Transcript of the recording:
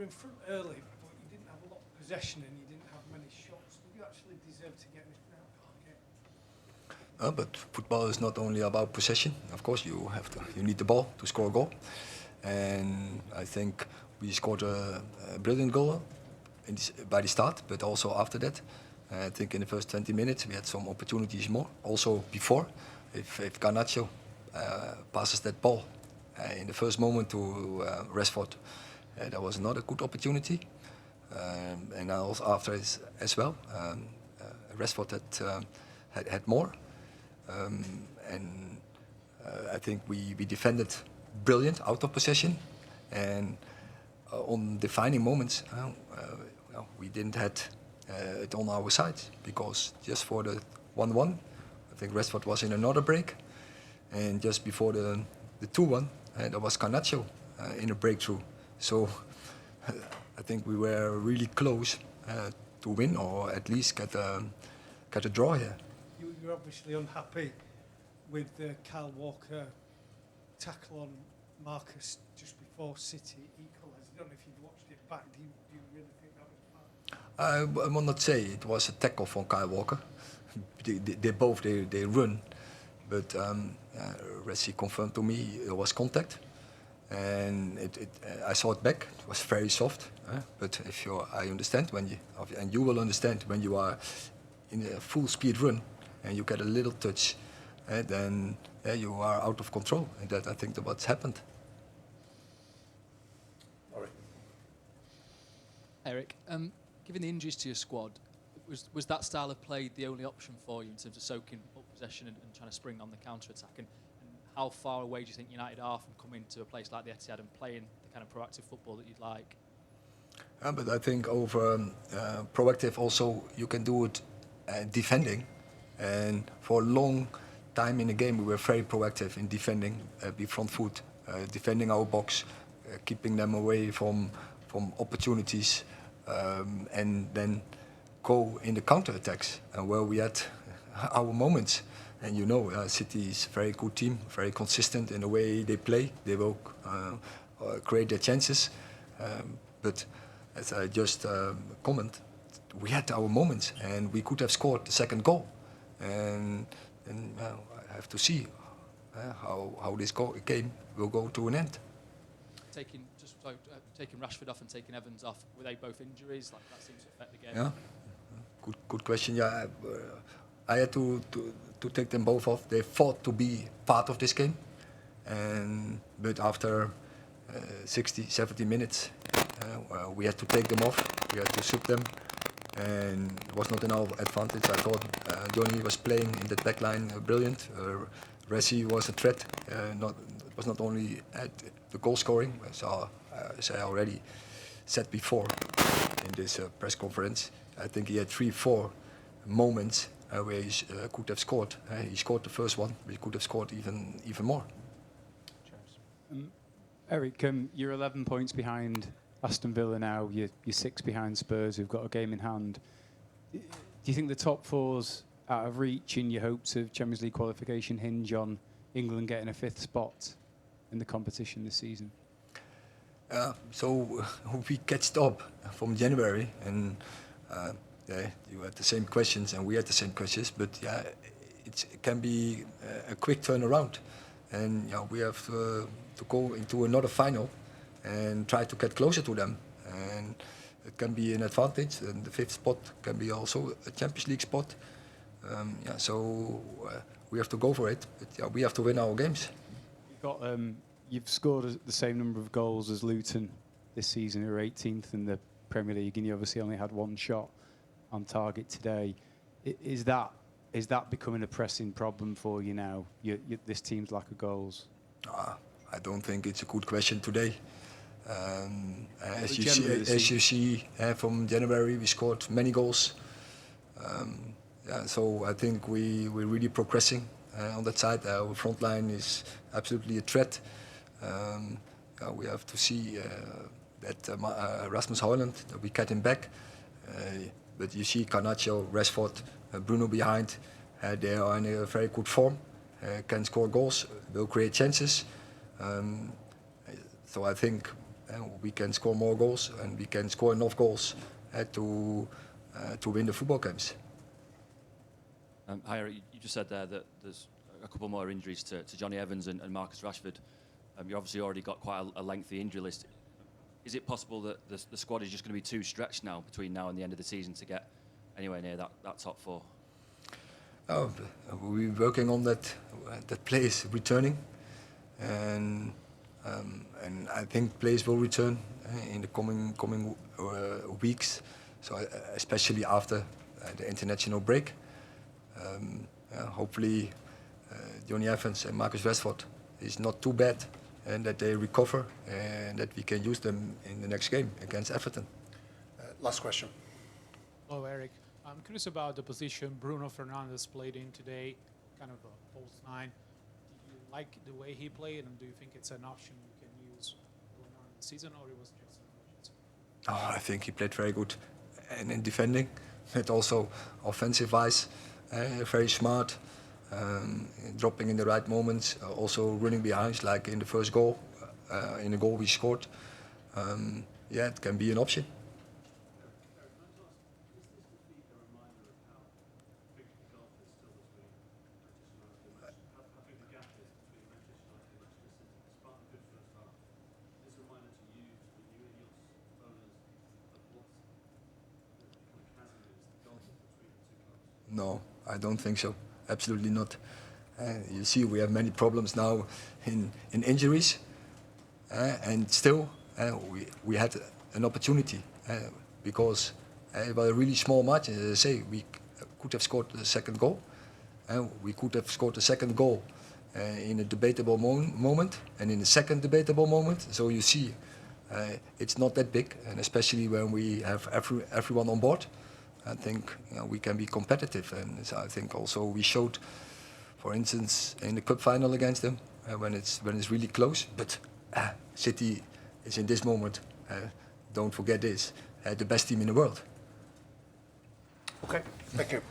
were in front early, but you didn't have a lot of possession and you didn't have many shots. Did you actually deserve to get anything out of that game? But football is not only about possession. Of course, you need the ball to score a goal, and I think we scored a brilliant goal by the start, but also after that. I think in the first 20 minutes we had some opportunities more. Also before, if Garnacho passes that ball in the first moment to Rashford, that was not a good opportunity. And also after as well, Rashford had more. And I think we defended brilliant out of possession, and on defining moments we didn't have it on our side, because just for the 1-1, I think Rashford was in another break, and just before the 2-1, there was Garnacho in a breakthrough. So I think we were really close to win, or at least get a draw here. You're obviously unhappy with the Kyle Walker tackle on Marcus just before City equalised. I don't know if you've watched it back. Do you really think that was bad? I will not say it was a tackle from Kyle Walker. They both run, but Resi confirmed to me it was contact, and I saw it back. It was very soft, but I understand and you will understand when you are in a full speed run and you get a little touch, then you are out of control, and that I think what's happened. All right. Erik, given the injuries to your squad, was that style of play the only option for you in terms of soaking up possession and trying to spring on the counter-attack? And how far away do you think United are from coming to a place like the Etihad and playing the kind of proactive football that you'd like? But I think over proactive also you can do it defending, and for a long time in the game we were very proactive in defending, be front foot, defending our box, keeping them away from opportunities, and then go in the counter-attacks, where we had our moments. And City is a very good team, very consistent in the way they play. They will create their chances, but as I just comment, we had our moments and we could have scored the second goal, and I have to see how this game will go to an end. Taking Rashford off and taking Evans off, were they both injuries? Like, that seems to affect the game. Yeah, good question. Yeah, I had to take them both off. They fought to be part of this game, but after 60, 70 minutes, we had to take them off. We had to sub them, and it was not in our advantage. I thought Johnny was playing in that back line brilliant. Resi was a threat. It was not only at the goal scoring, as I already said before in this press conference. I think he had 3-4 moments where he could have scored. He scored the first one, but he could have scored even more. Erik, you're 11 points behind Aston Villa now. You're 6 behind Spurs, who've got a game in hand. Do you think the top four's out of reach, and your hopes of Champions League qualification hinge on England getting a 5th spot in the competition this season? So we catched up from January, and you had the same questions and we had the same questions, but it can be a quick turnaround, and we have to go into another final and try to get closer to them, and it can be an advantage, and the 5th spot can be also a Champions League spot. So we have to go for it, but we have to win our games. You've scored the same number of goals as Luton this season. You're 18th in the Premier League, and you obviously only had 1 shot on target today. Is that becoming a pressing problem for you now? This team's lack of goals. I don't think it's a good question today. As you see, from January we scored many goals. So I think we're really progressing on that side. Our front line is absolutely a threat. We have to see that Rasmus Højlund, that we get him back. But you see Garnacho, Rashford, Bruno behind. They are in a very good form, can score goals, will create chances. So I think we can score more goals and we can score enough goals to win the football games. Hi, Erik, you just said there that there's a couple more injuries to Johnny Evans and Marcus Rashford. You obviously already got quite a lengthy injury list. Is it possible that the squad is just going to be too stretched now between now and the end of the season to get anywhere near that top four? Oh, we're working on that players returning, and I think players will return in the coming weeks. So especially after the international break, hopefully Johnny Evans and Marcus Rashford is not too bad, and that they recover and that we can use them in the next game against Everton. Last question. Hello, Erik. I'm curious about the position Bruno Fernandes played in today, kind of a false nine. Do you like the way he played, and do you think it's an option you can use going on in the season, or it was just an emergency? Oh, I think he played very good, and in defending, but also offensive-wise, very smart, dropping in the right moments, also running behind, like in the first goal, in the goal we scored. Yeah, it can be an option. No, I don't think so. Absolutely not. You see, we have many problems now in injuries, and still we had an opportunity because it was a really small match. As I say, we could have scored the second goal. We could have scored the second goal in a debatable moment and in the second debatable moment. So you see, it's not that big, and especially when we have everyone on board. I think we can be competitive, and so I think also we showed, for instance, in the cup final against them when it's really close. But City is in this moment, don't forget this, the best team in the world. Okay, thank you.